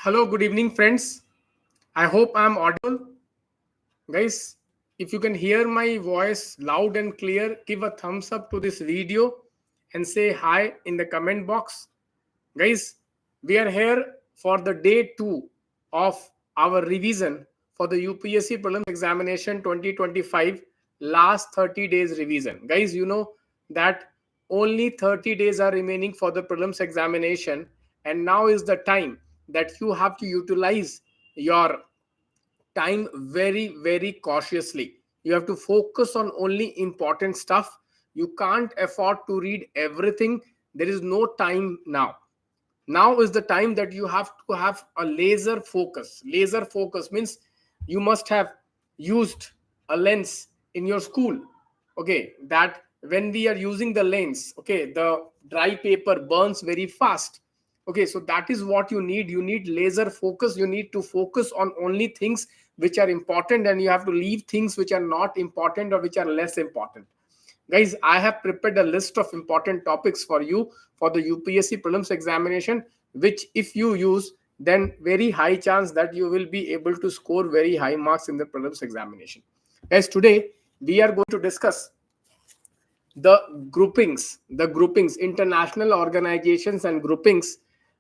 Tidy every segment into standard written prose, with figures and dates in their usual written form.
Hello, good evening, friends. I hope I'm audible. Guys, if you can hear my voice loud and clear, give a thumbs up to this video and say hi in the comment box. Guys, we are here for the day 2 of our revision for the UPSC Prelims Examination 2025 last 30 days revision. Guys, you know that only 30 days are remaining for the prelims examination, and now is the time that you have to utilize your time very cautiously. You have to focus on only important stuff. You can't afford to read everything. There is no time now. Now is the time that you have to have a laser focus means you must have used a lens in your school. Okay, that when we are using the lens, okay, the dry paper burns very fast. Okay, so that is what you need laser focus. You need to focus on only things which are important, and you have to leave things which are not important or which are less important. Guys, I have prepared a list of important topics for you for the UPSC prelims examination, which if you use, then very high chance that you will be able to score very high marks in the prelims examination. Guys, today we are going to discuss the groupings, international organizations and groupings.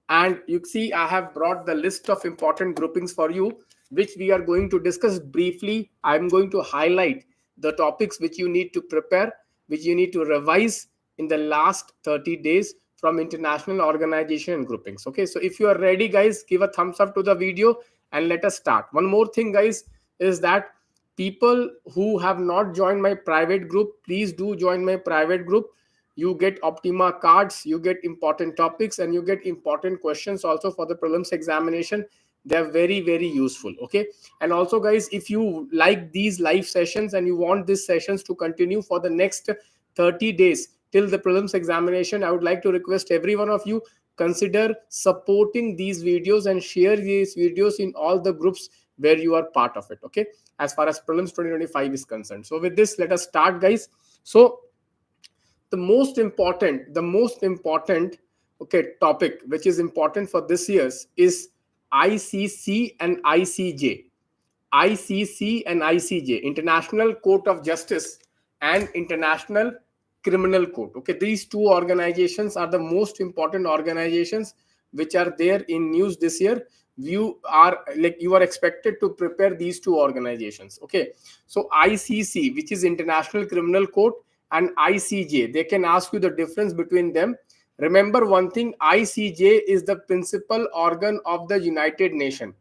And you see, I have brought the list of important groupings for you, which we are going to discuss briefly. I'm going to highlight the topics which you need to prepare, which you need to revise in the last 30 days from international organization and groupings. Okay, so if you are ready, guys, give a thumbs up to the video and let us start. One more thing, guys, is that people who have not joined my private group, please do join my private group. You get Optima cards, you get important topics, and you get important questions also for the prelims examination. They're very useful. Okay, and also, guys, if you like these live sessions and you want these sessions to continue for the next 30 days till the prelims examination, I would like to request every one of you, consider supporting these videos and share these videos in all the groups where you are part of it. Okay, as far as prelims 2025 is concerned. So with this, let us start, guys. So the most important okay topic which is important for this year's is ICC and ICJ. ICC and ICJ, International Court of Justice and International Criminal Court. Okay, these two organizations are the most important organizations which are there in news this year. You are expected to prepare these two organizations. Okay, so ICC, which is International Criminal Court, and ICJ, they can ask you the difference between them. Remember one thing, ICJ is the principal organ of the United Nations.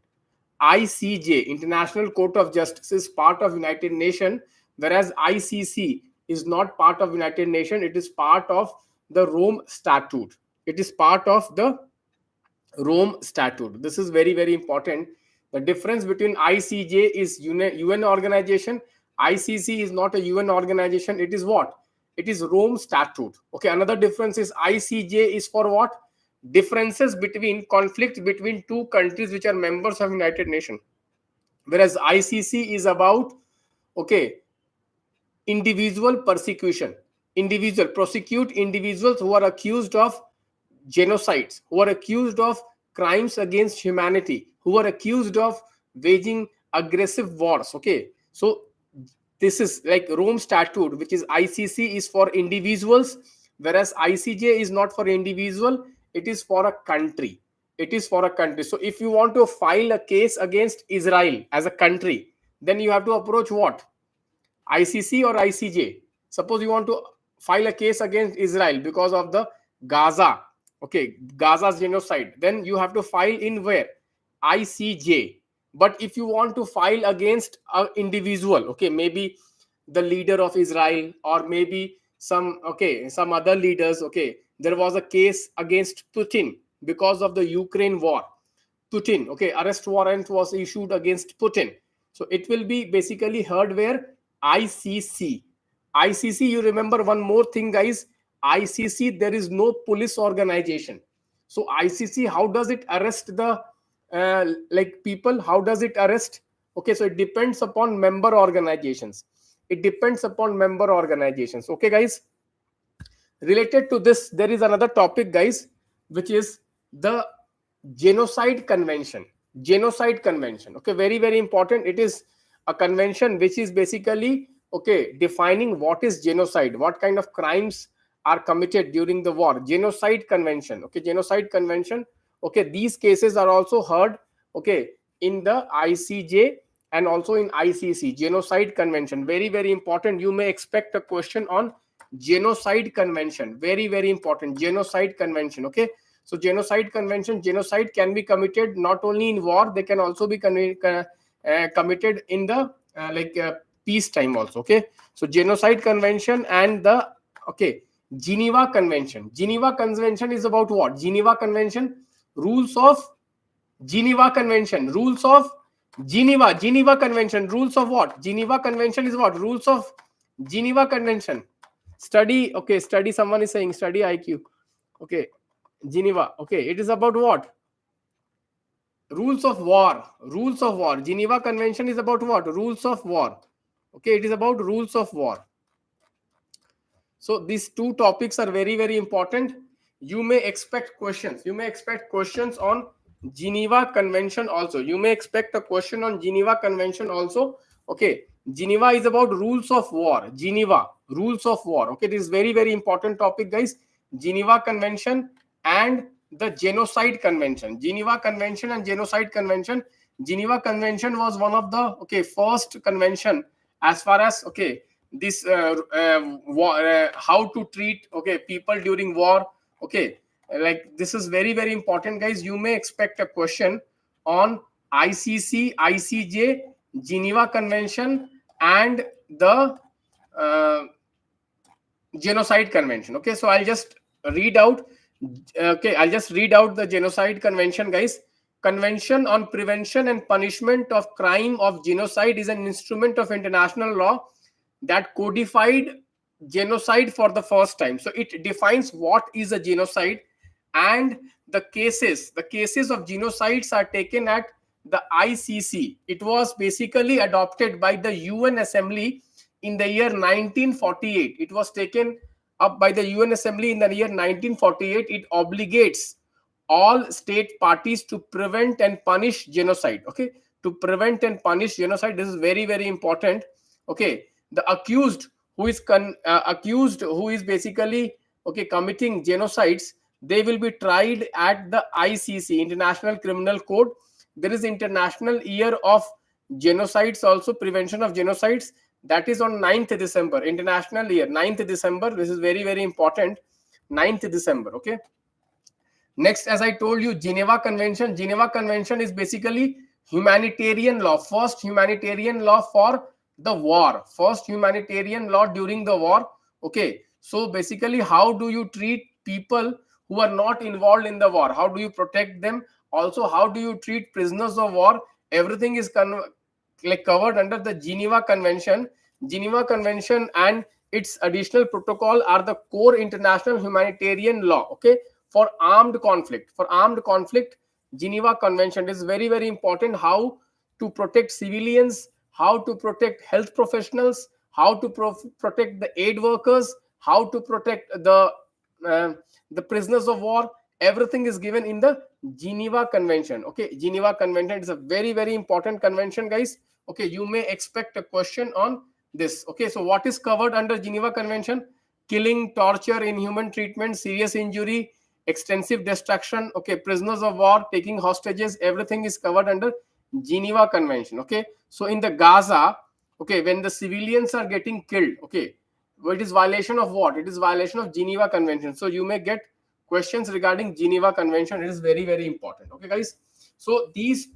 ICJ, International Court of Justice, is part of United Nations, whereas ICC is not part of United Nations. It is part of the Rome Statute. It is part of the Rome Statute. This is very important. The difference between ICJ is UN organization. ICC is not a UN organization. It is what? It is Rome Statute. Okay. Another difference is ICJ is for what? Differences between conflicts between two countries which are members of United Nations, whereas ICC is about okay individual persecution. Individual prosecute individuals who are accused of genocides, who are accused of crimes against humanity, who are accused of waging aggressive wars. Okay, so this is like Rome Statute, which is ICC is for individuals, whereas ICJ is not for individual. It is for a country. It is for a country. So if you want to file a case against Israel as a country, then you have to approach what? ICC or ICJ. Suppose you want to file a case against Israel because of the Gaza, okay, Gaza's genocide, then you have to file in where? ICJ. But if you want to file against an individual, okay, maybe the leader of Israel or maybe some other leaders, okay, there was a case against Putin because of the Ukraine war. Putin, okay, arrest warrant was issued against Putin. So it will be basically heard where? ICC. ICC, you remember one more thing, guys. ICC, there is no police organization. So ICC, how does it arrest the people? How does it arrest? Okay, so it depends upon member organizations. It depends upon member organizations. Okay, guys. Related to this, there is another topic, guys, which is the Genocide Convention. genocide convention. Okay, very very important. It is a convention which is basically, okay, defining what is genocide, what kind of crimes are committed during the war. Genocide convention. Okay, genocide convention. Okay, these cases are also heard, okay, in the ICJ and also in ICC. Genocide convention, very very important. You may expect a question on genocide convention, very very important. Genocide convention. Okay, so genocide convention, genocide can be committed not only in war, they can also be committed in the peace time also. Okay, so genocide convention and the, okay, Geneva convention. Geneva convention is about what? Geneva convention, rules of Geneva convention, rules of Geneva. Geneva convention, rules of what? Geneva convention is what? Rules of Geneva convention. Study, okay, study, someone is saying study IQ. Okay, Geneva. Okay, it is about what? Rules of war. Rules of war. Geneva convention is about what? Rules of war. Okay, it is about rules of war. So these two topics are very very important. You may expect questions. You may expect questions on Geneva convention also. You may expect a question on Geneva convention also. Okay, Geneva is about rules of war. Geneva, rules of war. Okay, this is very very important topic, guys. Geneva convention and the genocide convention. Geneva convention and genocide convention. Geneva convention was one of the, okay, first convention as far as, okay, this how to treat, okay, people during war. Okay, like this is very very important, guys. You may expect a question on ICC, ICJ, Geneva convention and the genocide convention. Okay, so I'll just read out, okay, I'll just read out the genocide convention, guys. Convention on prevention and punishment of crime of genocide is an instrument of international law that codified genocide for the first time. So it defines what is a genocide, and the cases of genocides are taken at the ICC. It was basically adopted by the UN Assembly in the year 1948. It was taken up by the UN Assembly in the year 1948. It obligates all state parties to prevent and punish genocide. Okay, to prevent and punish genocide. This is very very important. Okay, the accused who is basically, okay, committing genocides, they will be tried at the ICC, International Criminal Court. There is International Year of Genocides also, prevention of genocides. That is on 9th December, International Year, 9th December. This is very very important, 9th December. Okay, next, as I told you, Geneva convention. Geneva convention is basically humanitarian law, first humanitarian law for the war, first humanitarian law during the war. Okay, so basically, how do you treat people who are not involved in the war? How do you protect them? Also, how do you treat prisoners of war? Everything is covered under the Geneva convention. Geneva convention and its additional protocol are the core international humanitarian law. Okay, for armed conflict, Geneva convention is very very important. How to protect civilians, how to protect health professionals, how to protect the aid workers, how to protect the prisoners of war. Everything is given in the Geneva convention. Okay, Geneva convention is a very very important convention, guys. Okay, you may expect a question on this. Okay, so what is covered under Geneva convention? Killing, torture, inhuman treatment, serious injury, extensive destruction. Okay, prisoners of war, taking hostages, everything is covered under Geneva convention. Okay, so in the Gaza, okay, when the civilians are getting killed, okay, it is violation of what? It is violation of Geneva convention. So you may get questions regarding Geneva convention. It is very very important. Okay, guys, so these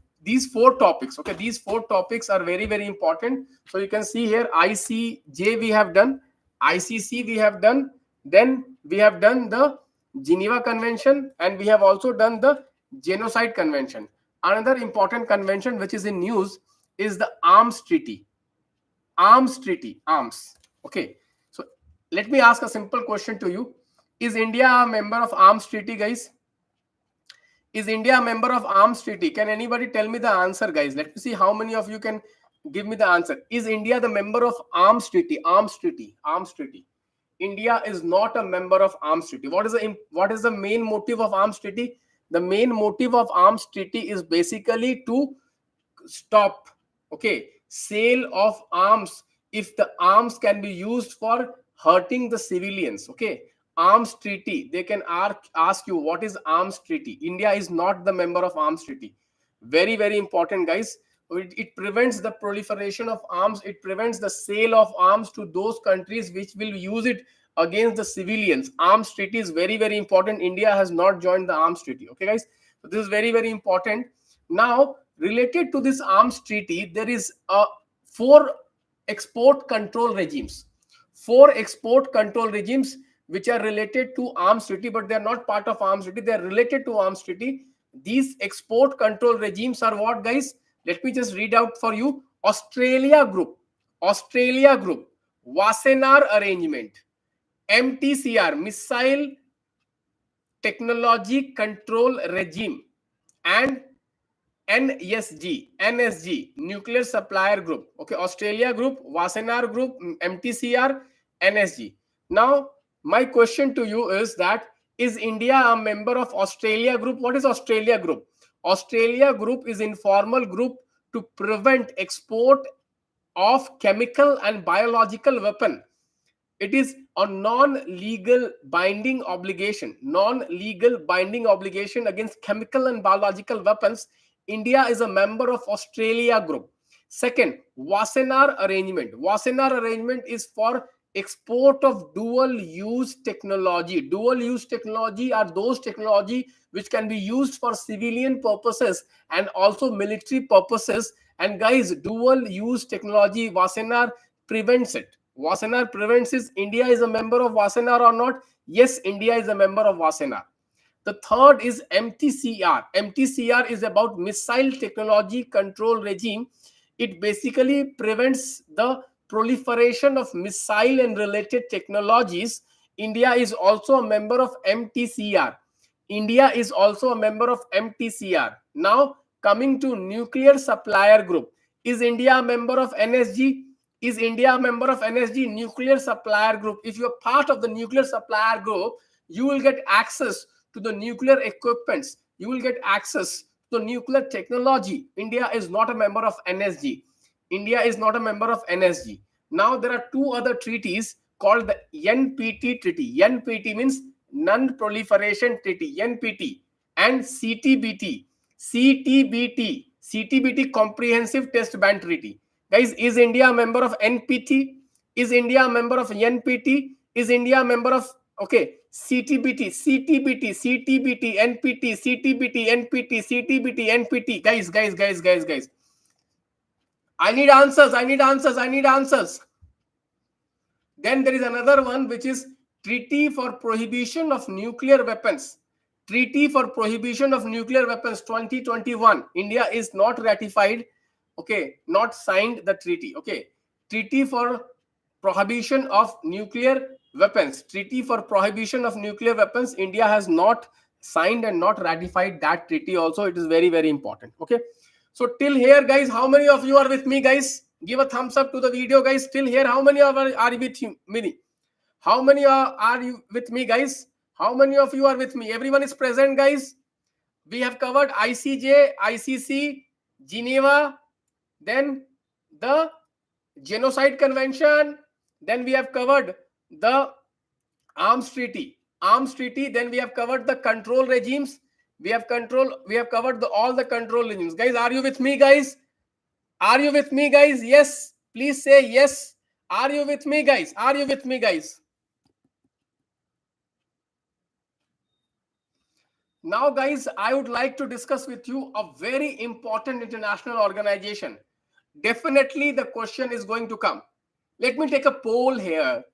four topics, okay, these four topics are very very important. So you can see here, ICJ we have done, ICC we have done, then we have done the Geneva convention, and we have also done the genocide convention. Another important convention which is in news is the arms treaty. Arms treaty, arms. Okay, so let me ask a simple question to you. Is India a member of arms treaty, guys? Is India a member of arms treaty? Can anybody tell me the answer, guys? Let me see how many of you can give me the answer. Is India the member of arms treaty? Arms treaty, arms treaty. India is not a member of arms treaty. What is the main motive of arms treaty? The main motive of arms treaty is basically to stop, okay, sale of arms if the arms can be used for hurting the civilians. Okay, arms treaty, they can ask you what is arms treaty. India is not the member of arms treaty. Very, very important, guys. It prevents the proliferation of arms. It prevents the sale of arms to those countries which will use it against the civilians. Arms treaty is very, very important. India has not joined the arms treaty. Okay, guys, so this is very, very important. Now, related to this arms treaty, there is four export control regimes. Four export control regimes which are related to arms treaty, but they are not part of arms treaty. They are related to arms treaty. These export control regimes are what, guys? Let me just read out for you. Australia Group, Wassenaar Arrangement, MTCR, Missile Technology Control Regime, and NSG, Nuclear Supplier Group. Okay, Australia Group, Wassenaar Group, MTCR, NSG. Now, my question to you is that, is India a member of Australia Group? What is Australia Group? Australia Group is informal group to prevent export of chemical and biological weapon. It is a non-legal binding obligation, against chemical and biological weapons. India is a member of Australia Group. Second, Wassenaar Arrangement. Wassenaar Arrangement is for export of dual-use technology. Dual-use technology are those technology which can be used for civilian purposes and also military purposes. And guys, dual-use technology, Wassenaar prevents it. Wassenaar prevents it. India is a member of Wassenaar or not? Yes, India is a member of Wassenaar. The third is MTCR. MTCR is about Missile Technology Control Regime. It basically prevents the proliferation of missile and related technologies. India is also a member of MTCR. India is also a member of MTCR. Now, coming to Nuclear Supplier Group. Is India a member of NSG? Is India a member of NSG, Nuclear Supplier Group? If you're part of the Nuclear Supplier Group, you will get access to the nuclear equipments. You will get access to nuclear technology. India is not a member of NSG. India is not a member of NSG. Now, there are two other treaties called the NPT Treaty. NPT means Non-Proliferation Treaty, NPT, and CTBT. CTBT, Comprehensive Test Ban Treaty. Guys, is India a member of NPT? Is India a member of NPT? Is India a member of, okay, CTBT, NPT, CTBT, NPT, CTBT, NPT. Guys. I need answers. Then there is another one which is Treaty for Prohibition of Nuclear Weapons. Treaty for Prohibition of Nuclear Weapons 2021. India is not ratified, okay, not signed the treaty. Okay, Treaty for Prohibition of Nuclear Weapons. Treaty for Prohibition of Nuclear Weapons. India has not signed and not ratified that treaty also. It is very, very important. Okay, so till here, guys, how many of you are with me, guys? Give a thumbs up to the video, guys. Till here, how many are with me? How many are you with me, guys? How many of you are with me? Everyone is present, guys. We have covered ICJ, ICC, Geneva, then the Genocide Convention, then we have covered the Arms Treaty, then we have covered the control regimes. We have covered all the control regimes. Guys, are you with me, guys? Are you with me, guys? Yes, please say yes. Are you with me, guys? Are you with me, guys? Now, guys, I would like to discuss with you a very important international organization. Definitely the question is going to come. Let me take a poll here.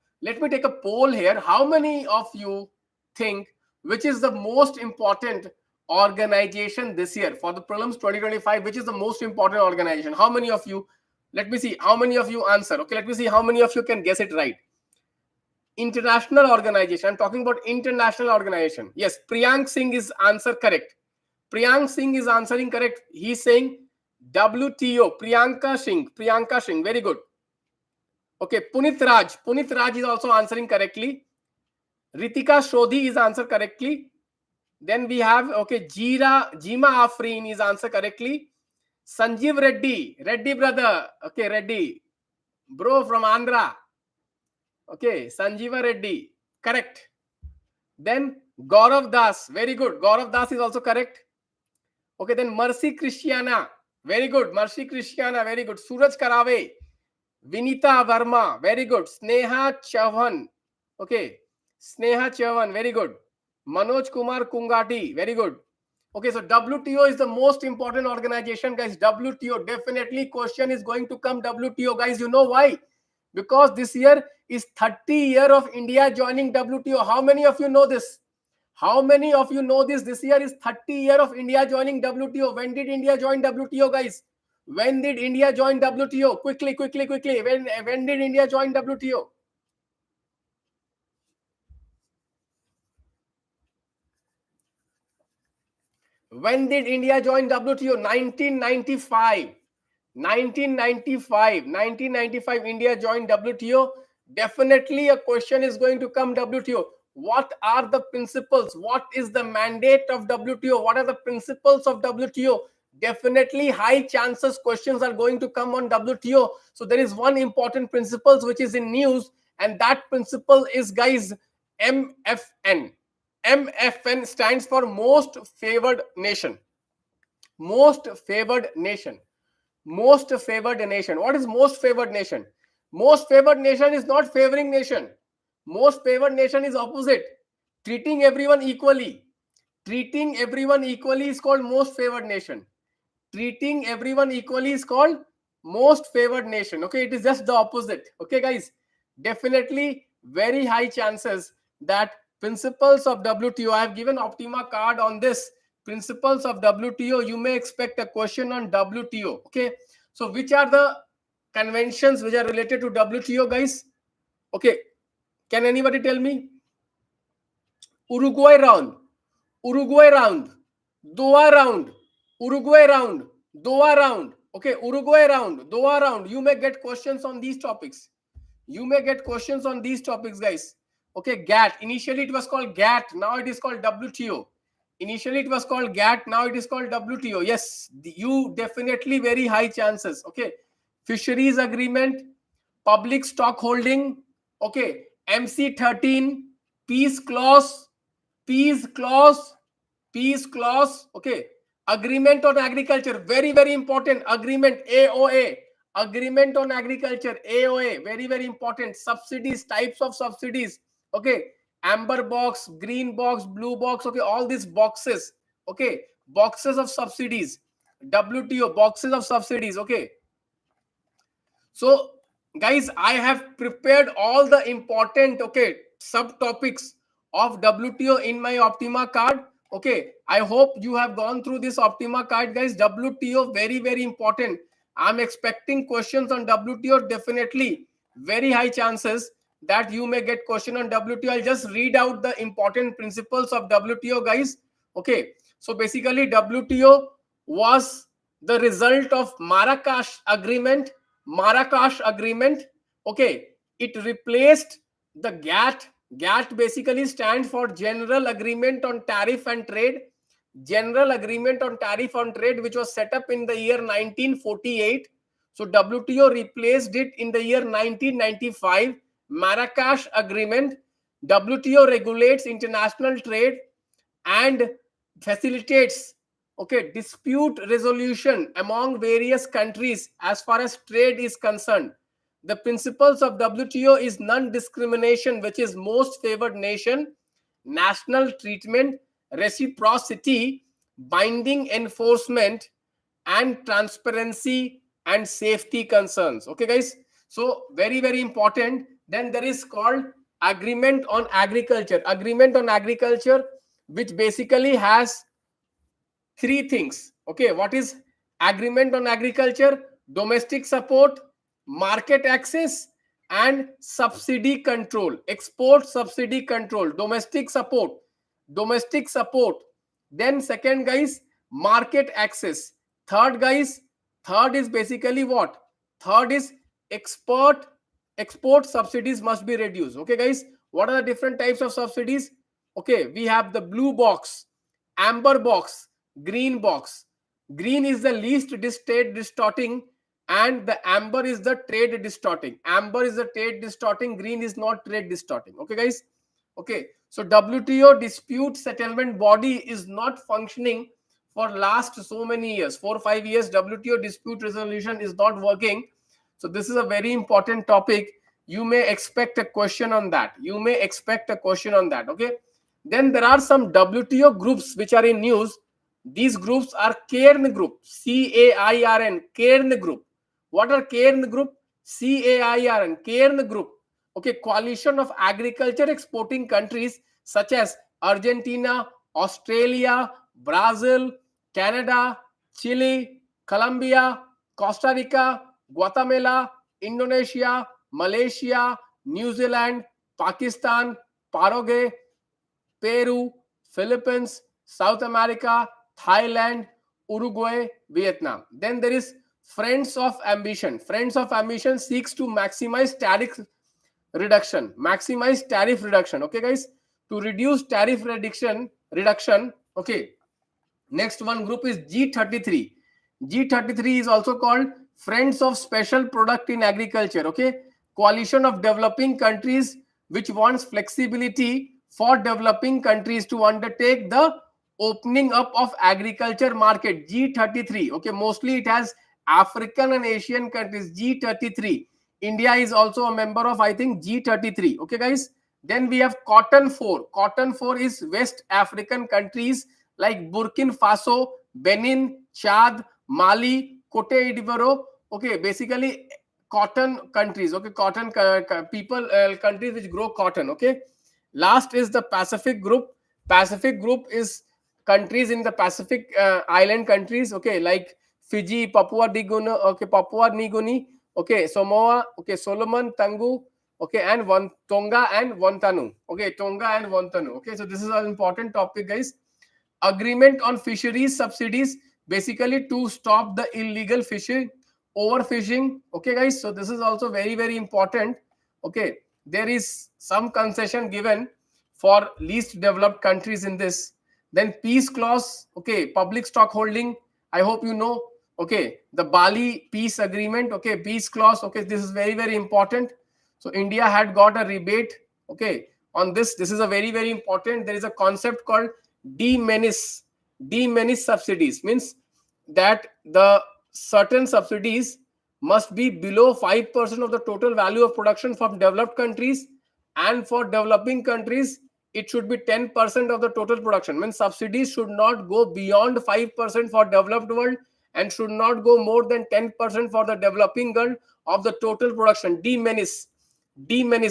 How many of you think which is the most important organization this year for the prelims 2025? Which is the most important organization? How many of you? Let me see how many of you answer. Okay, let me see how many of you can guess it right. International organization. I'm talking about international organization. Yes, Priyank Singh is answer correct. Priyank Singh is answering correct. He's saying WTO. Priyanka Singh. Very good. Okay, Punit Raj is also answering correctly. Ritika Shodhi is answered correctly. Then we have, okay, Jima Afreen is answer correctly. Sanjeev Reddy brother, okay, Reddy, bro from Andhra, okay, Sanjeeva Reddy, correct. Then Gaurav Das, very good. Gaurav Das is also correct. Okay, then Mercy Christiana, very good. Mercy Christiana, very good. Suraj Karave, Vinita Verma, very good. Sneha Chauhan, okay, Sneha Chauhan, very good. Manoj Kumar Kungati, very good. Okay, so WTO is the most important organization, guys. WTO, definitely question is going to come WTO, guys. You know why? Because this year is 30 year of India joining WTO. How many of you know this? How many of you know this? This year is 30 year of India joining WTO. When did India join WTO, guys? When did India join WTO? Quickly. When did India join WTO? When did India join WTO? 1995. 1995 India joined WTO. Definitely a question is going to come WTO. What are the principles? What is the mandate of WTO? What are the principles of WTO? Definitely high chances questions are going to come on WTO. So there is one important principle which is in news, and that principle is, guys, MFN. MFN stands for most favored nation. Most favored nation. Most favored nation. What is most favored nation? Most favored nation is not favoring nation. Most favored nation is opposite. Treating everyone equally. Treating everyone equally is called most favored nation. Treating everyone equally is called most favored nation. Okay, it is just the opposite. Okay, guys, definitely very high chances that principles of WTO, I have given Optima card on this. Principles of WTO, you may expect a question on WTO. Okay, so which are the conventions which are related to WTO, guys? Okay, can anybody tell me? Uruguay round, Uruguay round, Doha round, Uruguay round, Doha round. Okay, Uruguay round, Doha round. You may get questions on these topics. You may get questions on these topics, guys. Okay, GATT. Initially it was called GATT. Now it is called WTO. Initially it was called GATT. Now it is called WTO. Yes, you definitely very high chances. Okay, fisheries agreement, public stock holding. Okay, MC13, peace clause, peace clause, peace clause. Okay, agreement on agriculture, very important. Agreement, AOA, agreement on agriculture, AOA, very important. Subsidies, types of subsidies. Okay, amber box, green box, blue box. Okay, all these boxes. Okay, boxes of subsidies. WTO, boxes of subsidies. Okay, so guys, I have prepared all the important, okay, subtopics of WTO in my Optima card. Okay, I hope you have gone through this Optima card, guys. WTO, very important. I'm expecting questions on WTO. Definitely very high chances that you may get question on WTO. I'll just read out the important principles of WTO, guys. Okay, so basically WTO was the result of Marrakesh agreement. Okay, it replaced the GATT. GATT basically stands for General Agreement on Tariff and Trade. General Agreement on Tariff and Trade, which was set up in the year 1948. So WTO replaced it in the year 1995. Marrakesh Agreement. WTO regulates international trade and facilitates, okay, dispute resolution among various countries as far as trade is concerned. The principles of WTO is non-discrimination, which is most favored nation, national treatment, reciprocity, binding enforcement, and transparency and safety concerns. Okay, guys, so very important. Then there is called agreement on agriculture. Agreement on agriculture, which basically has three things. Okay, what is agreement on agriculture? Domestic support, market access, and subsidy control. Export subsidy control. Domestic support. Then second, guys, market access. Third, guys, third is basically what? Third is export subsidies must be reduced. Okay, guys, what are the different types of subsidies? Okay, we have the blue box. amber box, green box. Green is the least trade distorting, and the amber is the trade distorting. Amber is the trade distorting, green is not trade distorting. Okay, guys? Okay, so WTO dispute settlement body is not functioning for last so many years, 4 or 5 years. WTO dispute resolution is not working. So this is a very important topic. You may expect a question on that. You may expect a question on that. Okay, then there are some WTO groups which are in news. These groups are Cairn group, CAIRN, Cairn group. What are Cairn group? CAIRN, Cairn group. Okay, coalition of agriculture exporting countries such as Argentina, Australia, Brazil, Canada, Chile, Colombia, Costa Rica, Guatemala, Indonesia, Malaysia, New Zealand, Pakistan, Paraguay, Peru, Philippines, South America, Thailand, Uruguay, Vietnam. Then there is Friends of Ambition. Friends of Ambition seeks to maximize tariff reduction. Maximize tariff reduction. Okay, guys, to reduce tariff reduction. Okay. Next one group is G33. G33 is also called Friends of Special Product in Agriculture. Okay, coalition of developing countries which wants flexibility for developing countries to undertake the opening up of agriculture market. G33. Okay, mostly it has African and Asian countries. G33. India is also a member of, I think, G33. Okay, guys. Then we have Cotton 4. Cotton 4 is West African countries like Burkina Faso, Benin, Chad, Mali, Cote d'Ivoire. Okay, basically cotton countries. Okay, cotton people, countries which grow cotton. Okay, last is the Pacific group. Pacific group is countries in the Pacific island countries. Okay, like Fiji, Papua New Guinea. Okay, Papua New Guinea. Okay, Samoa. Okay, Solomon, Tangu. Okay, and Tonga and Vanuatu. Okay, Tonga and Vanuatu. Okay, so this is an important topic, guys. Agreement on fisheries subsidies, basically to stop the illegal fishing, overfishing. Okay, guys, so this is also very, very important. Okay, there is some concession given for least developed countries in this. Then peace clause. Okay, public stock holding, I hope you know. Okay, the Bali peace agreement. Okay, peace clause. Okay, this is very, very important. So India had got a rebate. Okay, on this. This is a very, very important. There is a concept called de minimis subsidies, means that the certain subsidies must be below 5% of the total value of production from developed countries, and for developing countries it should be 10% of the total production. Means subsidies should not go beyond 5% for developed world and should not go more than 10% for the developing world of the total production. De minimis,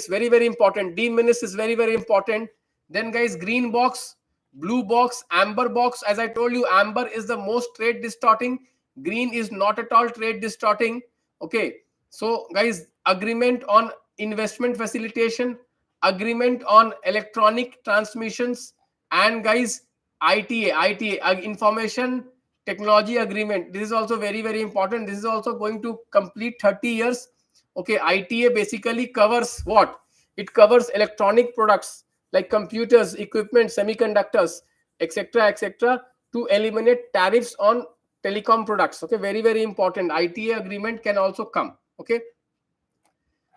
very, very important. De minimis is very, very important. Then, guys, green box, blue box, amber box. As I told you, amber is the most trade distorting, green is not at all trade distorting. Okay, so guys, agreement on investment facilitation, agreement on electronic transmissions, and guys, ITA, information technology agreement. This is also very, very important. This is also going to complete 30 years. Okay, ITA basically covers what? It covers electronic products like computers, equipment, semiconductors, etc., etc., to eliminate tariffs on telecom products. Okay, very, very important. ITA agreement can also come. Okay,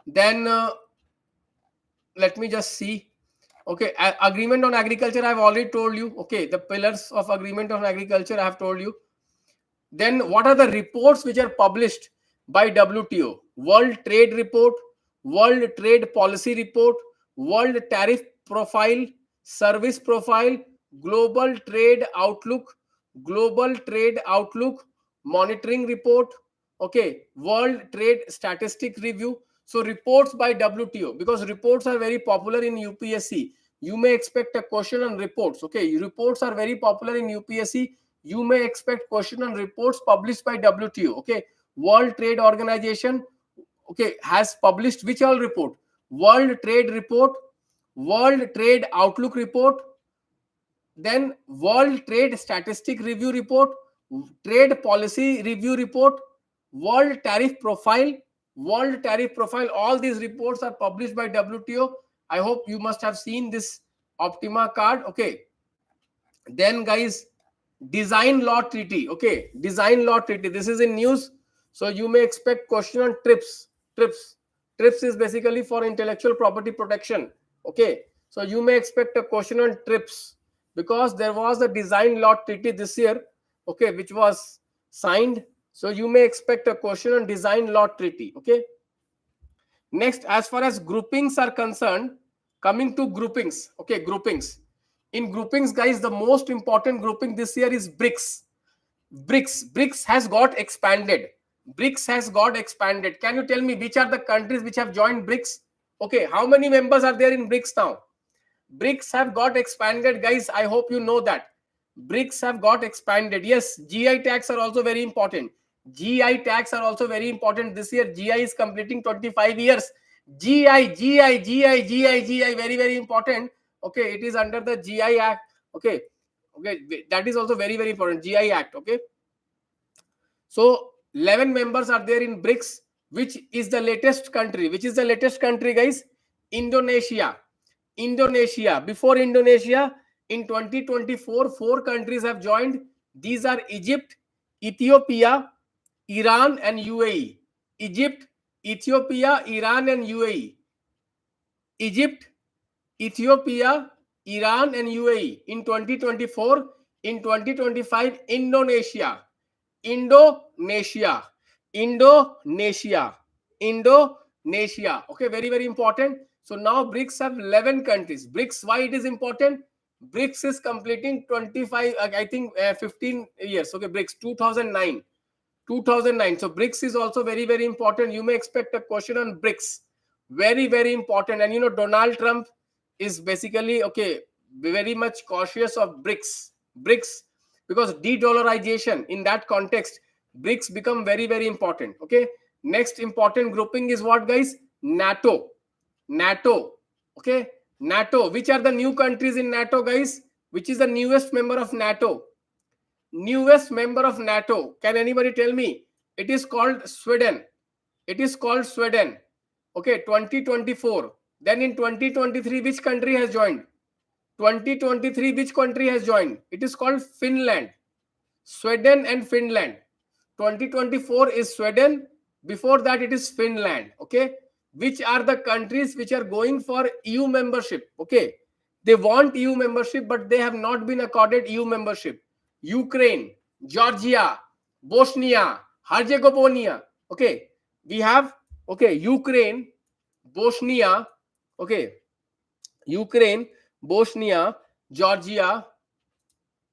then let me just see. Okay, agreement on agriculture, I've already told you. Okay, the pillars of agreement on agriculture, I have told you. Then what are the reports which are published by WTO? World Trade Report, World Trade Policy Report, World Tariff Profile, Service Profile, Global Trade Outlook, Global Trade Outlook, Monitoring Report, okay, World Trade Statistic Review. So reports by WTO, because reports are very popular in UPSC. You may expect a question on reports. Okay, reports are very popular in UPSC. You may expect question on reports published by WTO. Okay, World Trade Organization, okay, has published which all report? World Trade Report, World Trade Outlook Report, then World Trade Statistic Review Report, Trade Policy Review Report, World Tariff Profile, World Tariff Profile. All these reports are published by WTO. I hope you must have seen this Optima card. Okay, Then guys, design law treaty. Okay, design law treaty, this is in news, so you may expect question on trips. Trips is basically for intellectual property protection. Okay, so you may expect a question on trips, because there was a design law treaty this year, okay, which was signed. So you may expect a question on design law treaty. Okay, next, as far as groupings are concerned, coming to groupings. Okay, groupings. In groupings, guys, the most important grouping this year is BRICS. BRICS has got expanded. BRICS has got expanded. Can you tell me which are the countries which have joined BRICS? Okay, how many members are there in BRICS now? BRICS have got expanded, guys. I hope you know that. BRICS have got expanded. Yes, GI tags are also very important. GI tags are also very important. This year, GI is completing 25 years. GI, very, very important. Okay, it is under the GI Act. Okay, that is also very, very important. GI Act. Okay, so 11 members are there in BRICS. Which is the latest country? Which is the latest country, guys? Indonesia. Indonesia. Before Indonesia, in 2024, 4 countries have joined. These are Egypt, Ethiopia, Iran, and UAE. Egypt, Ethiopia, Iran, and UAE. Egypt, Ethiopia, Iran, and UAE. In 2024, in 2025, Indonesia. Indonesia. Indonesia. Indonesia. Okay, very, very important. So now BRICS have 11 countries. BRICS, why it is important? BRICS is completing 25, I think 15 years. Okay, BRICS 2009. 2009. So BRICS is also very, very important. You may expect a question on BRICS. Very, very important. And you know, Donald Trump is basically, okay, very much cautious of BRICS. BRICS, because de-dollarization in that context, BRICS become very, very important. Okay. Next important grouping is what, guys? NATO. NATO. Okay. NATO. Which are the new countries in NATO, guys? Which is the newest member of NATO? Newest member of NATO. Can anybody tell me? It is called Sweden. It is called Sweden. Okay, 2024. Then in 2023, which country has joined? 2023, which country has joined? It is called Finland. Sweden and Finland. 2024 is Sweden. Before that, it is Finland. Okay, which are the countries which are going for EU membership? Okay, they want EU membership, but they have not been accorded EU membership. Ukraine, Georgia, Bosnia, Herzegovina. Okay, we have, okay, Ukraine, Bosnia, okay, Ukraine, Bosnia, Georgia.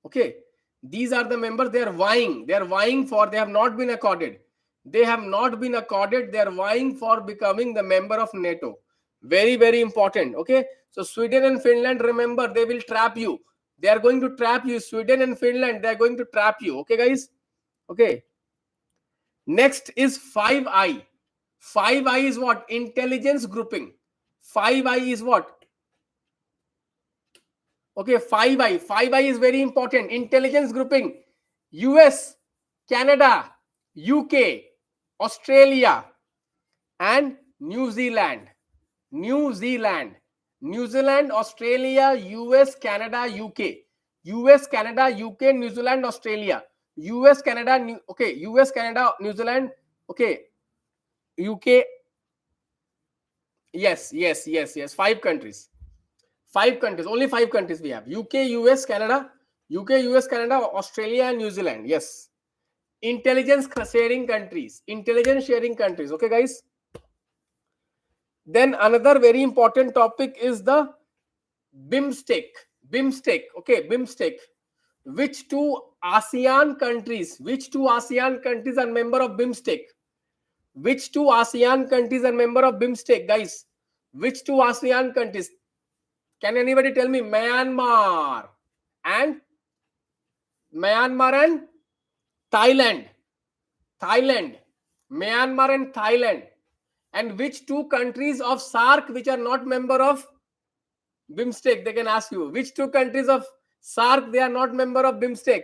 Okay, these are the members. They are vying for. They have not been accorded. They have not been accorded. They are vying for becoming the member of NATO. Very, very important. Okay, so Sweden and Finland, remember, they will trap you. They are going to trap you. Sweden and Finland, they are going to trap you. Okay, guys. Okay. Next is 5I. 5I is what? Intelligence grouping. 5I is what? Okay, 5I. 5I is very important. Intelligence grouping. US, Canada, UK, Australia, and New Zealand. New Zealand. New Zealand, Australia, US, Canada, UK. US, Canada, UK, New Zealand, Australia. US, Canada, okay, US, Canada, New Zealand, okay, UK. Yes. 5 countries. 5 countries. Only 5 countries we have. UK, US, Canada, Australia, and New Zealand. Yes. Intelligence sharing countries. Intelligence sharing countries. Okay, guys. Then another very important topic is the BIMSTEC. BIMSTEC. Okay, BIMSTEC. Which two ASEAN countries are member of BIMSTEC? Which two ASEAN countries are member of BIMSTEC, guys? Which two ASEAN countries? Can anybody tell me? Myanmar and Thailand. Myanmar and Thailand. And which two countries of SAARC which are not member of BIMSTEC? They can ask you. Which two countries of SAARC, they are not member of BIMSTEC?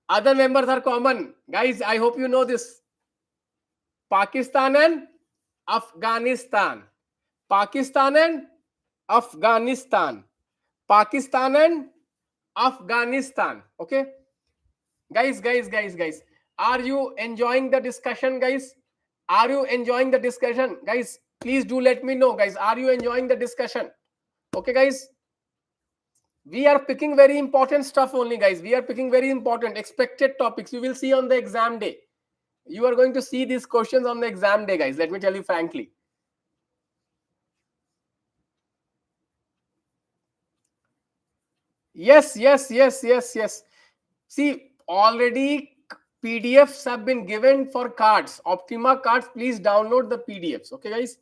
Other members are common. Guys, I hope you know this. Pakistan and Afghanistan. Pakistan and Afghanistan. Pakistan and Afghanistan. Okay, guys. Are you enjoying the discussion, guys? Are you enjoying the discussion, guys? Please do let me know, guys. Are you enjoying the discussion? Okay, guys. We are picking very important stuff only, guys. We are picking very important expected topics. You will see on the exam day. You are going to see these questions on the exam day, guys. Let me tell you frankly. Yes. See, already PDFs have been given for cards. Optima cards, please download the PDFs. Okay, guys.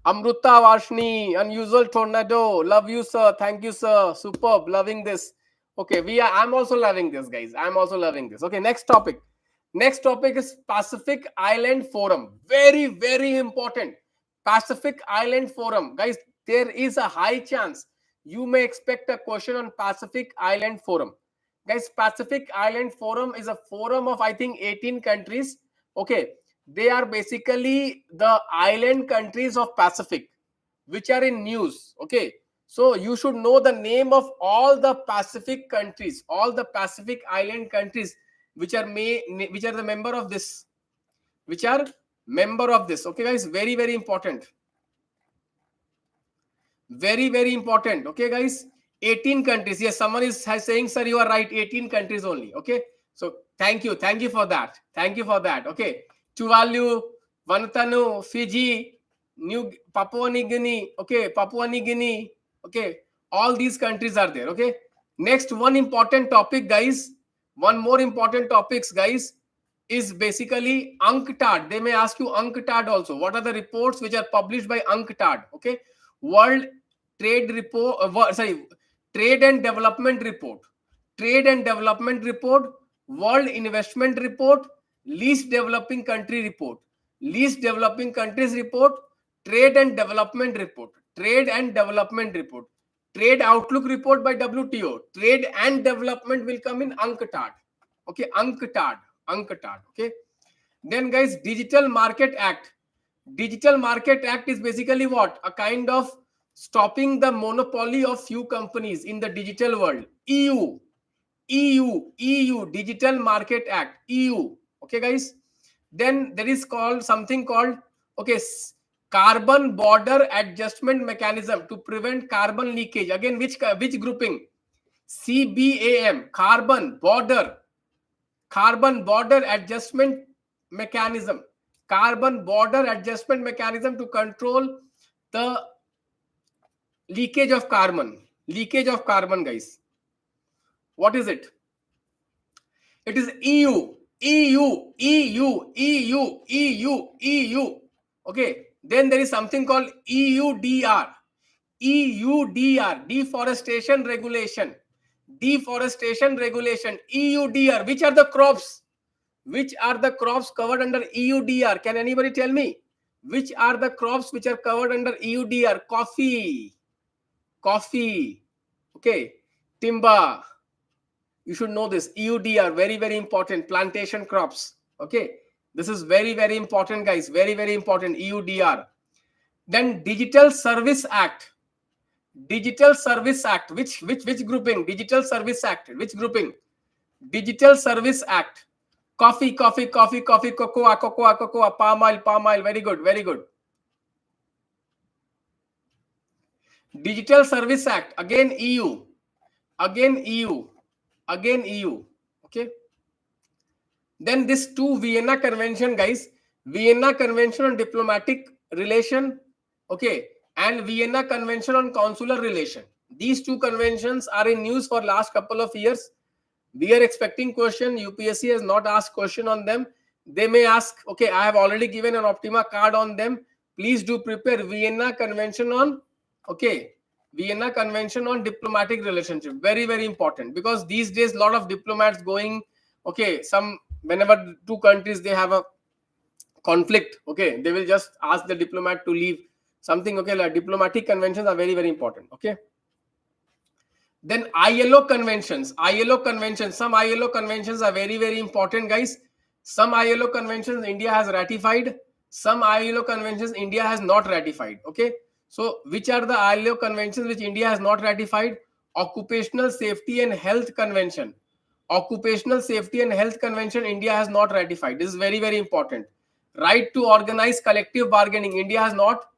Amruta Varshni, unusual tornado. Love you, sir. Thank you, sir. Superb. Loving this. Okay, I'm also loving this, guys. I'm also loving this. Okay, next topic. Next topic is Pacific Island Forum. Very, very important. Pacific Island Forum. Guys, there is a high chance you may expect a question on Pacific Island Forum. Guys, Pacific Island Forum is a forum of, I think, 18 countries. Okay, they are basically the island countries of Pacific, which are in news. Okay, so you should know the name of all the Pacific countries, all the Pacific Island countries which are the member of this, Okay, guys, very, very important. Very, very important. Okay, guys, 18 countries. Yes, someone is saying, sir, you are right, 18 countries only. Okay, so thank you for that. Okay, Tuvalu, Vanuatu, Fiji, Papua New Guinea. Okay, Okay, all these countries are there. Okay, next, one important topic, guys. One more important topics, guys, is basically UNCTAD. They may ask you UNCTAD also. What are the reports which are published by UNCTAD? Okay, World Trade Report. Trade and Development Report. World Investment Report. Least Developing Country Report. Least Developing Countries Report. Trade and Development Report. Trade Outlook Report by WTO. Trade and Development will come in UNCTAD. Okay, UNCTAD. Okay, then, guys, Digital Market Act. Digital Market Act is basically what? A kind of stopping the monopoly of few companies in the digital world. EU, Digital Market Act, EU. Okay, guys. Then there is something called, okay, Carbon Border Adjustment Mechanism to prevent carbon leakage. Again, which grouping? CBAM, Carbon Border Adjustment Mechanism. Carbon Border Adjustment Mechanism to control the leakage of carbon. Guys. What is it? It is EU. Okay. Then there is something called EUDR. Deforestation Regulation. EUDR. Which are the crops? Covered under EUDR? Can anybody tell me? Which are the crops which are covered under EUDR? Coffee. Okay. Timber. You should know this. EUDR, very, very important. Plantation crops. Okay. This is very, very important, guys. Very, very important. EUDR. Then Digital Service Act. Which grouping? Digital Service Act. Which grouping? Digital Service Act. Coffee, cocoa, palm oil. Very good. Digital Service Act. Again EU. Okay. Then this two Vienna Convention, guys. Vienna Convention on Diplomatic Relation. Okay. And Vienna Convention on Consular Relation. These two conventions are in news for last couple of years. We are expecting question. UPSC has not asked question on them. They may ask. Okay, I have already given an Optima card on them. Please do prepare Vienna Convention on. Okay, Vienna Convention on Diplomatic Relationship. Very, very important, because these days a lot of diplomats going. Okay, whenever two countries they have a conflict. Okay, they will just ask the diplomat to leave something. Okay, like diplomatic conventions are very, very important. Okay. Then ILO conventions. Some ILO conventions are very, very important, guys. Some ILO conventions India has ratified. Some ILO conventions India has not ratified. Okay. So which are the ILO conventions which India has not ratified? Occupational Safety and Health Convention. Occupational Safety and Health Convention, India has not ratified. This is very, very important. Right to organize collective bargaining, India has not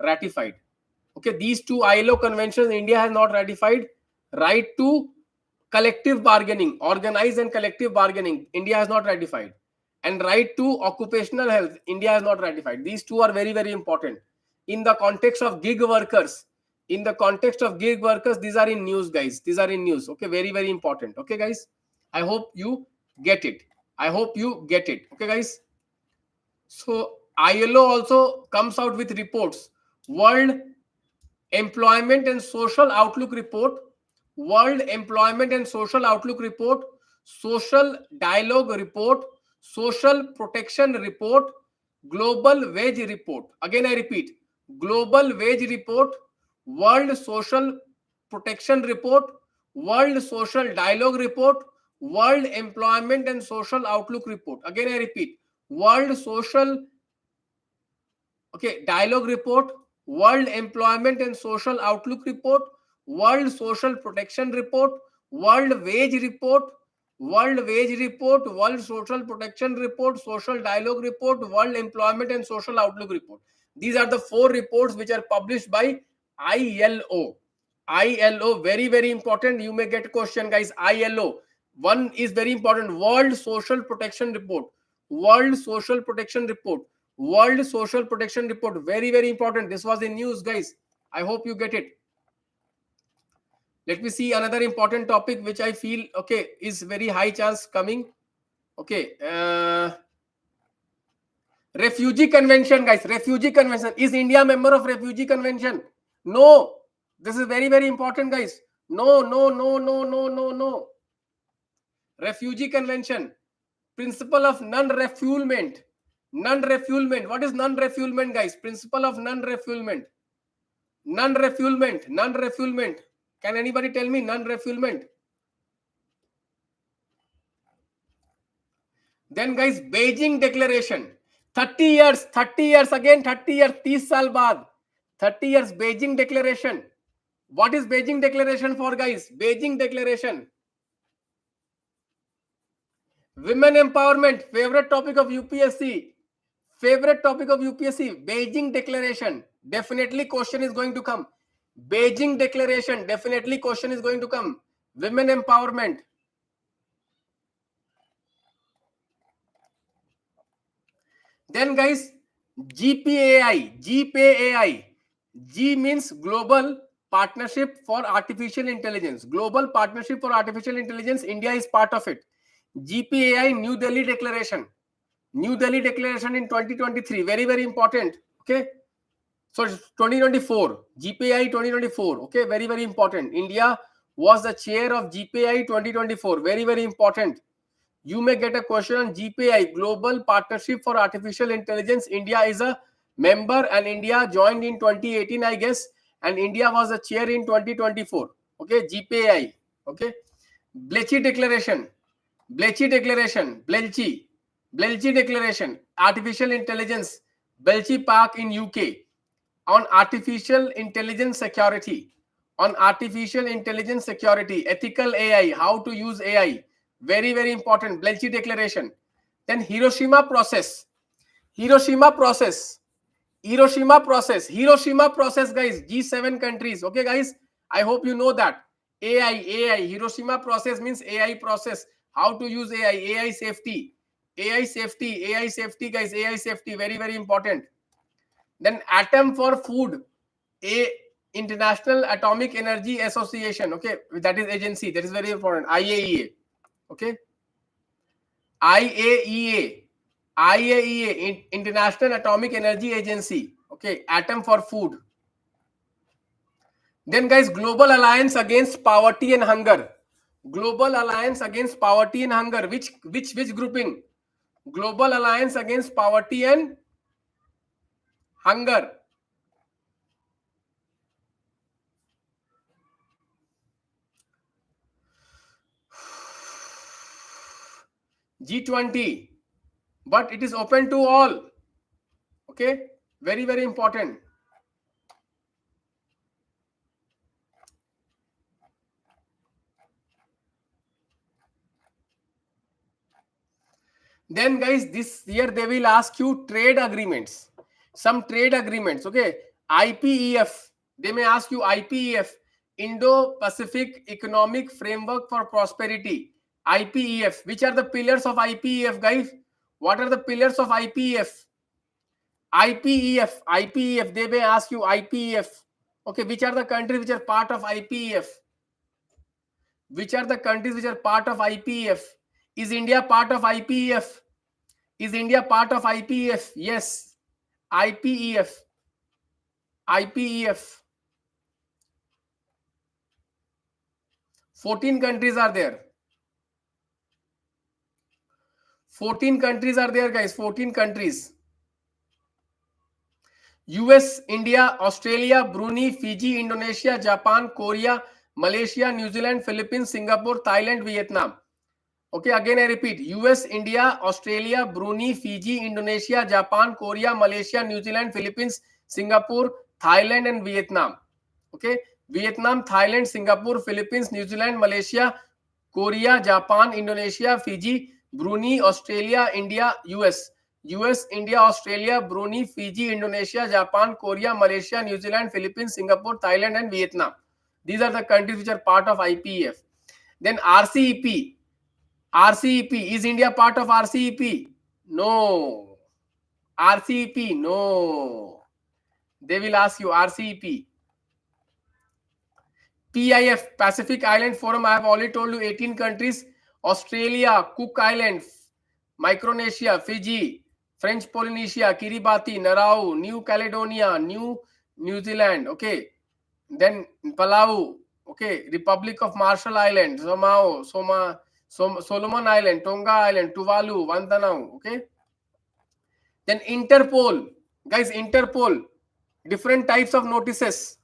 ratified. Okay, these two ILO conventions, India has not ratified. Right to collective bargaining, organized and collective bargaining, India has not ratified. And right to occupational health, India has not ratified. These two are very, very important. In the context of gig workers, these are in news, guys. These are in news. Okay, very, very important. Okay, guys. I hope you get it. Okay, guys. So ILO also comes out with reports. World Employment and Social Outlook Report, World Employment and Social Outlook Report, Social Dialogue Report, Social Protection Report, Global Wage Report. Again, I repeat, Global Wage Report, World Social Protection Report, World Social Dialogue Report, World Employment and Social Outlook Report. Again, I repeat, World Social Dialogue Report, World Employment and Social Outlook Report, World Social Protection Report, World Wage Report, World Wage Report, World Social Protection Report, Social Dialogue Report, World Employment and Social Outlook Report. These are the 4 reports which are published by ILO. ILO, very, very important. You may get a question, guys. ILO. One is very important. World Social Protection Report. World Social Protection Report. World Social Protection Report. Very, very important. This was in news, guys. I hope you get it. Let me see another important topic which I feel is very high chance coming. Refugee Convention, guys. Refugee Convention. Is India a member of Refugee Convention? No. This is very, very important, guys. No. Refugee Convention. Principle of non-refoulement. Non-refoulement. What is non-refoulement, guys? Principle of non-refoulement. Non-refoulement. Can anybody tell me non-refoulement? Then, guys, Beijing Declaration. 30 years, again 30 years, 30 साल बाद, 30 years Beijing Declaration. What is Beijing Declaration for, guys? Beijing Declaration. Women empowerment, favorite topic of UPSC. Beijing Declaration. Definitely question is going to come. Beijing Declaration. Definitely question is going to come. Women empowerment. Then, guys, GPAI. G means Global Partnership for Artificial Intelligence. Global Partnership for Artificial Intelligence. India is part of it. GPAI New Delhi Declaration. New Delhi Declaration in 2023. Very, very important. Okay. So 2024. GPAI 2024. Okay. Very, very important. India was the chair of GPAI 2024. Very, very important. You may get a question on GPAI, Global Partnership for Artificial Intelligence. India is a member and India joined in 2018, I guess. And India was a chair in 2024. Okay, GPAI. Okay. Blechy Declaration. Blechy Declaration. Artificial Intelligence. Bletchley Park in UK. On artificial intelligence security. Ethical AI. How to use AI. Very, very important. Bletchley Declaration. Then Hiroshima process, guys. G7 countries. Okay, guys. I hope you know that. AI. Hiroshima process means AI process. How to use AI. AI safety, guys. AI safety. Very, very important. Then Atom for Food. International Atomic Energy Association. Okay, that is agency. That is very important. IAEA. Okay. IAEA, International Atomic Energy Agency. Okay, Atom for Food. Then, guys, Global Alliance Against Poverty and Hunger. Which grouping? Global Alliance Against Poverty and Hunger. G20. But it is open to all. Okay, very, very important. Then guys, this year they will ask you trade agreements, some trade agreements. Okay, IPEF, they may ask you IPEF, Indo-Pacific Economic Framework for Prosperity. IPEF, which are the pillars of IPEF, guys? What are the pillars of IPEF? IPEF, they may ask you IPEF. Okay, which are the countries which are part of IPEF? Which are the countries which are part of IPEF? Is India part of IPEF? Is India part of IPEF? Yes. IPEF. IPEF. 14 countries are there. 14 countries are there, guys. 14 countries. US, India, Australia, Brunei, Fiji, Indonesia, Japan, Korea, Malaysia, New Zealand, Philippines, Singapore, Thailand, Vietnam. Okay, again I repeat. US, India, Australia, Brunei, Fiji, Indonesia, Japan, Korea, Malaysia, New Zealand, Philippines, Singapore, Thailand and Vietnam. Okay, Vietnam, Thailand, Singapore, Philippines, New Zealand, Malaysia, Korea, Japan, Indonesia, Fiji, Brunei, Australia, India, US. US, India, Australia, Brunei, Fiji, Indonesia, Japan, Korea, Malaysia, New Zealand, Philippines, Singapore, Thailand and Vietnam. These are the countries which are part of IPEF. Then RCEP. RCEP. Is India part of RCEP? No. RCEP, no. They will ask you RCEP. PIF, Pacific Island Forum, I have already told you 18 countries. Australia, Cook Islands, Micronesia, Fiji, French Polynesia, Kiribati, Nauru, New Caledonia, New Zealand, okay. Then Palau, okay. Republic of Marshall Islands, Solomon Island, Tonga Island, Tuvalu, Vanuatu, okay. Then Interpol, guys, Interpol, different types of notices.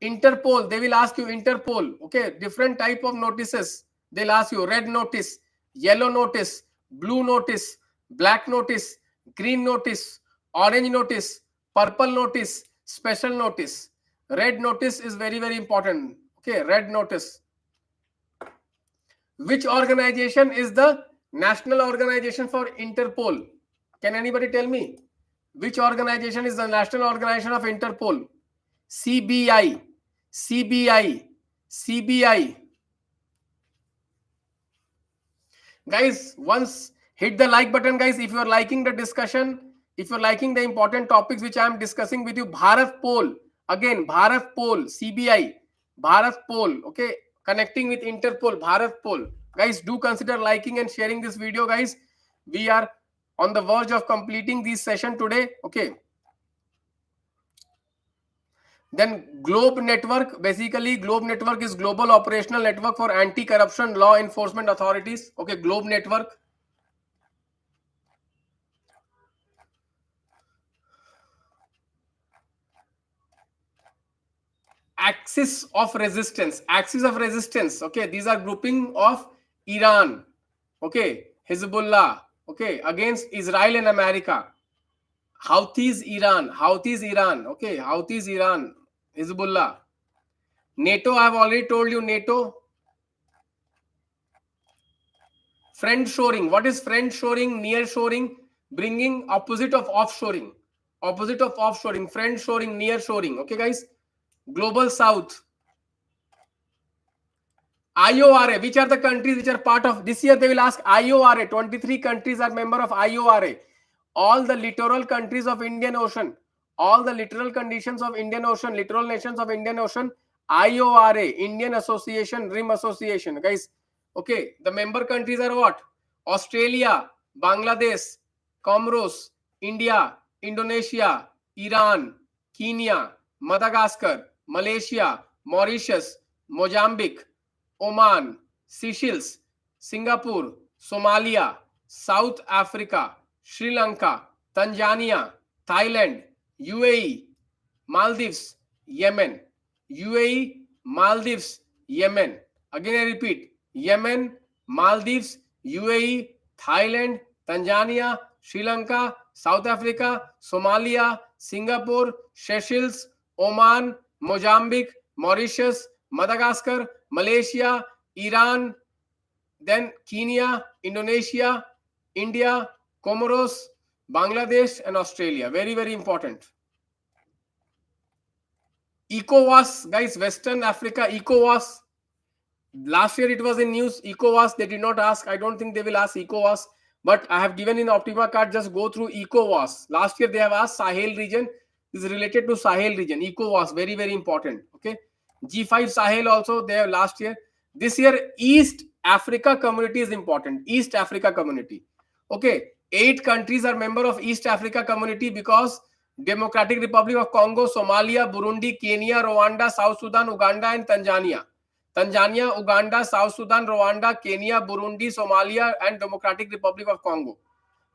Interpol, they will ask you Interpol, okay, different type of notices. They'll ask you red notice, yellow notice, blue notice, black notice, green notice, orange notice, purple notice, special notice. Red notice is very, very important. Okay, red notice. Which organization is the national organization for Interpol? Can anybody tell me? Which organization is the national organization of Interpol? CBI. CBI. CBI. Guys, once hit the like button, guys, if you are liking the discussion, if you're liking the important topics which I am discussing with you. Bharat Pol, again, Bharat Pol, CBI, Bharat Pol, okay, connecting with Interpol, Bharat Pol. Guys, do consider liking and sharing this video, guys. We are on the verge of completing this session today, okay. Then Globe Network, basically Globe Network is Global Operational Network for Anti-Corruption Law Enforcement Authorities. Okay, Globe Network. Axis of Resistance. Axis of Resistance. Okay, these are grouping of Iran. Okay, Hezbollah. Okay, against Israel and America. Houthis Iran. Houthis Iran. Okay, Houthis Iran. Hezbollah. NATO, I have already told you NATO. Friend shoring. What is friend shoring? Near shoring. Bringing opposite of offshoring. Opposite of offshoring. Friend shoring, near shoring. Okay, guys. Global South. IORA. Which are the countries which are part of this year? They will ask IORA. 23 countries are member of IORA. All the littoral countries of Indian Ocean. All the littoral conditions of Indian Ocean. Littoral nations of Indian Ocean. IORA. Indian Association. Rim Association. Guys. Okay. The member countries are what? Australia, Bangladesh, Comoros, India, Indonesia, Iran, Kenya, Madagascar, Malaysia, Mauritius, Mozambique, Oman, Seychelles, Singapore, Somalia, South Africa, Sri Lanka, Tanzania, Thailand, UAE, Maldives, Yemen. UAE, Maldives, Yemen. Again I repeat, Yemen, Maldives, UAE, Thailand, Tanzania, Sri Lanka, South Africa, Somalia, Singapore, Seychelles, Oman, Mozambique, Mauritius, Madagascar, Malaysia, Iran, then Kenya, Indonesia, India, Comoros, Bangladesh, and Australia. Very, very important. ECOWAS, guys, Western Africa, ECOWAS. Last year it was in news. ECOWAS, they did not ask. I don't think they will ask ECOWAS. But I have given in Optima card, just go through ECOWAS. Last year they have asked Sahel region. This is related to Sahel region. ECOWAS, very, very important. Okay. G5 Sahel also they have last year. This year, East Africa community is important. East Africa community. Okay. 8 countries are member of East Africa community because Democratic Republic of Congo, Somalia, Burundi, Kenya, Rwanda, South Sudan, Uganda, and Tanzania. Tanzania, Uganda, South Sudan, Rwanda, Kenya, Burundi, Somalia, and Democratic Republic of Congo.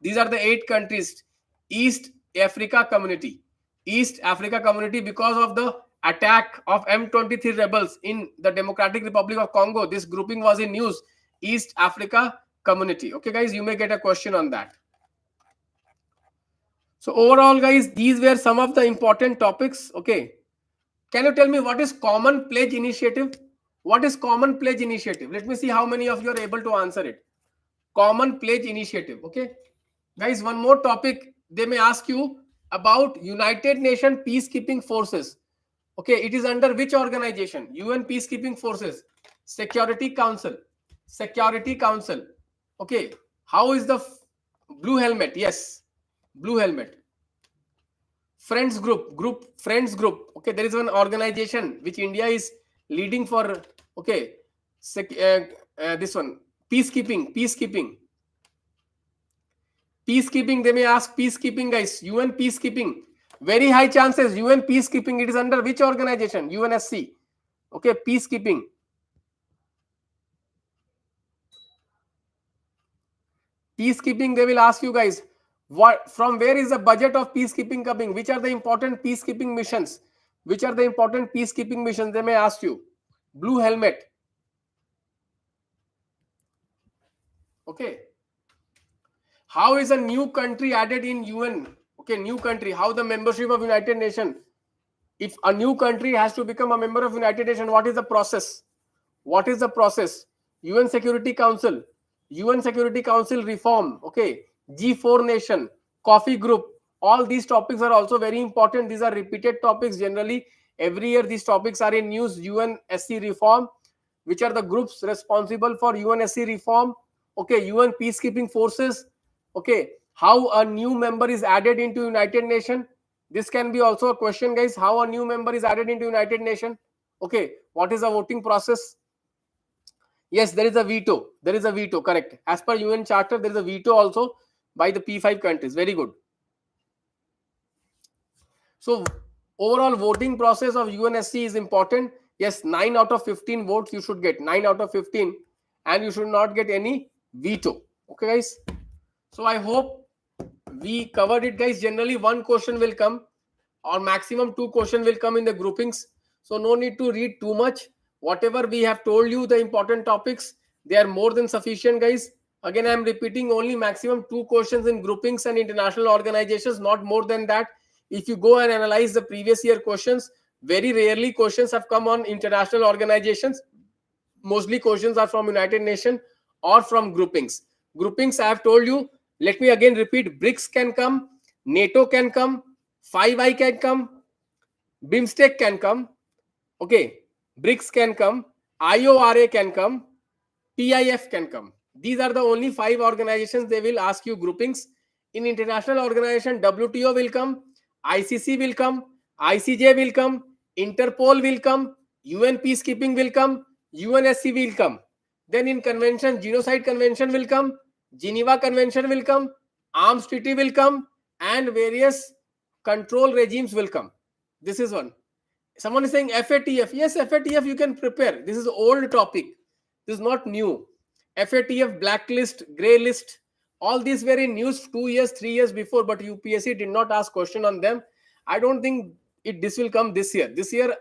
These are the 8 countries. East Africa community. East Africa community, because of the attack of M23 rebels in the Democratic Republic of Congo, this grouping was in news. East Africa community. Okay, guys, you may get a question on that. So overall, guys, these were some of the important topics. Okay. Can you tell me what is Common Pledge Initiative? What is Common Pledge Initiative? Let me see how many of you are able to answer it. Common Pledge Initiative. Okay. Guys, one more topic. They may ask you about United Nations Peacekeeping Forces. Okay. It is under which organization? UN Peacekeeping Forces. Security Council. Security Council. Okay. How is the Blue Helmet? Yes. Blue Helmet. Friends Group. Friends Group. Okay, there is one organization which India is leading for. Okay, this one, peacekeeping. They may ask peacekeeping, guys. UN peacekeeping. Very high chances. UN peacekeeping. It is under which organization? UNSC. Okay, peacekeeping. Peacekeeping. They will ask you, guys. What, from where is the budget of peacekeeping coming? Which are the important peacekeeping missions? Which are the important peacekeeping missions? They may ask you. Blue Helmet. Okay. How is a new country added in UN? Okay, new country. How the membership of United Nations? If a new country has to become a member of United Nations, what is the process? What is the process? UN Security Council. UN Security Council reform. Okay. G4 nation. Coffee group. All these topics are also very important. These are repeated topics. Generally, every year these topics are in news. UNSC reform. Which are the groups responsible for UNSC reform? Okay. UN peacekeeping forces. Okay. How a new member is added into United Nations? This can be also a question, guys. How a new member is added into United Nations? Okay. What is the voting process? Yes, there is a veto. There is a veto, correct. As per UN Charter, there is a veto also by the P5 countries. Very good. So, overall voting process of UNSC is important. Yes, 9 out of 15 votes you should get. 9 out of 15. And you should not get any veto. Okay, guys. So, I hope we covered it, guys. Generally, one question will come or maximum 2 questions will come in the groupings. So, no need to read too much. Whatever we have told you, the important topics, they are more than sufficient, guys. Again, I am repeating, only maximum 2 questions in groupings and international organizations, not more than that. If you go and analyze the previous year questions, very rarely questions have come on international organizations. Mostly questions are from United Nations or from groupings. Groupings, I have told you. Let me again repeat, BRICS can come, NATO can come, 5I can come, BIMSTEC can come. Okay, BRICS can come, IORA can come, PIF can come. These are the only 5 organizations they will ask you groupings. In international organization, WTO will come, ICC will come, ICJ will come, Interpol will come, UN peacekeeping will come, UNSC will come. Then in convention, genocide convention will come, Geneva convention will come, arms treaty will come, and various control regimes will come. This is one. Someone is saying FATF. Yes, FATF you can prepare. This is old topic. This is not new. FATF, blacklist, grey list, all these were in news 2 years, 3 years before, but UPSC did not ask question on them. I don't think this will come this year. This year,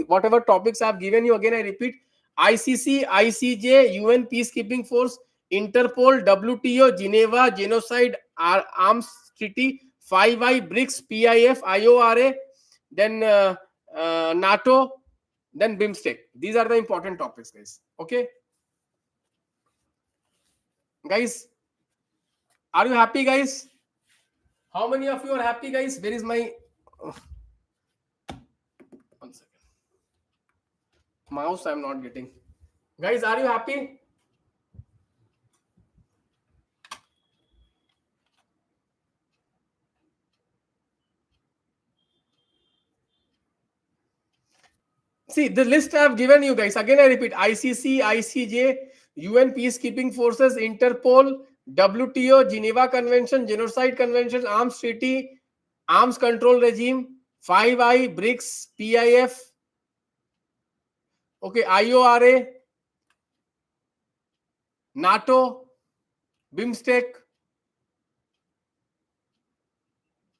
whatever topics I have given you, again I repeat, ICC, ICJ, UN peacekeeping force, Interpol, WTO, Geneva, genocide, arms treaty, 5I, BRICS, PIF, IORA, then NATO, then BIMSTEC. These are the important topics, guys. Okay, guys. Are you happy, guys? How many of you are happy, guys? Where is my... Oh, 1 second. Mouse I'm not getting. Guys, are you happy? See, the list I have given you, guys. Again, I repeat: ICC, ICJ, UN Peacekeeping Forces, Interpol, WTO, Geneva Convention, Genocide Convention, Arms Treaty, Arms Control Regime, 5I, BRICS, PIF, okay, IORA, NATO, BIMSTEC,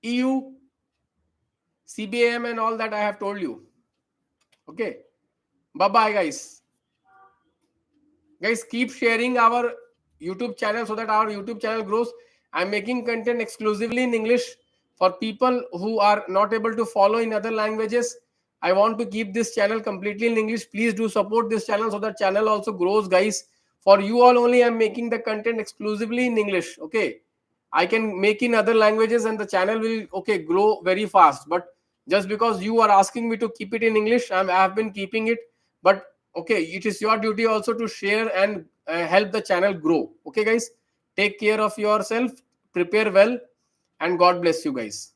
EU, CBAM, and all that I have told you. Okay. Bye-bye, guys. Guys, keep sharing our YouTube channel so that our YouTube channel grows. I'm making content exclusively in English for people who are not able to follow in other languages. I want to keep this channel completely in English. Please do support this channel so that channel also grows, guys. For you all only, I'm making the content exclusively in English. Okay. I can make in other languages and the channel will, okay, grow very fast. But just because you are asking me to keep it in English, I have been keeping it. But okay, it is your duty also to share and help the channel grow. Okay, guys, take care of yourself, prepare well, and God bless you, guys.